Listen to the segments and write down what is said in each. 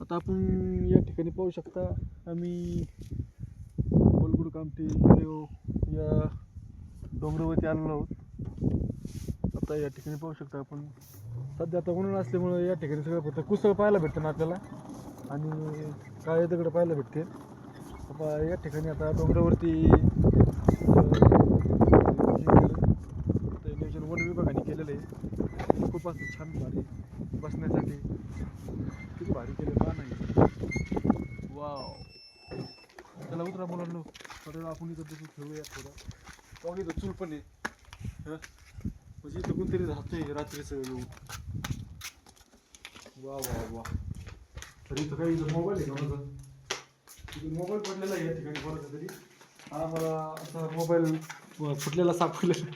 आता आपण या ठिकाणी पाहू शकता आम्ही बलगुड कामठी या डोंगरावरती आलेलो आहोत. आता या ठिकाणी पाहू शकता आपण सध्या आता उन्हाळा असल्यामुळे या ठिकाणी सगळं फक्त कुसळ पाहायला भेटतं ना आपल्याला आणि काळे दगड पाहायला भेटते. आता या ठिकाणी आता डोंगरावरती नियोजन वन विभागाने केलेलं आहे. खूप असं छान भारी बसण्यासाठी किती भारी केलं का नाही. वाव, त्याला उतरा मुलांना थोडं आपण इथं बसून खेळूया थोडं. पाहू इथं चूल पण आहे म्हणजे इथं कोणतरी राहतंय रात्रीचं येऊन. वा वा वा, तर इथं काही इथं मोबाईल आहे का माझा? इथं मोबाईल पडलेला आहे या ठिकाणी कोणाचा तरी. हा मला असा मोबाईल फुटलेला सापडलेला.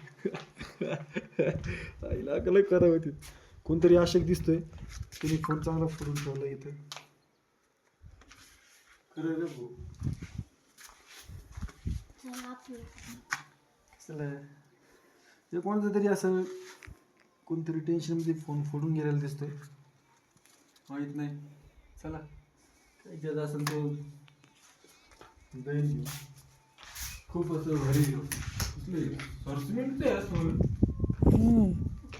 आईला लय करावं होती. कोणतरी आशेक दिसतोय तिने फोन चांगला फोडून ठेवला इथं. खरं रे भाऊ, चला ते कोणतं तरी असं कोणतरी टेन्शनमध्ये फोन फोडून गेलेला दिसतोय, माहीत नाही. चला काय ज्यादा असेल तो जाईल घेऊ. खूप असं भारी घेऊ सिमेंट ते असं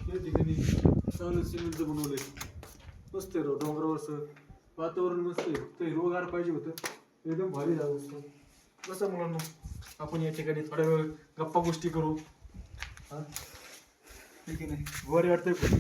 त्या ठिकाणी चांगलं सिमेंटचं बनवलंय. मस्त आहे राव, डोंगरावर असं वातावरण मस्त आहे. फक्त हिरवगार पाहिजे होतं, एकदम भारी झालं असतं. कसं मुलांना आपण या ठिकाणी थोड्या वेळ गप्पा गोष्टी करू. हा ठीक आहे, नाही भारी वाटतंय पण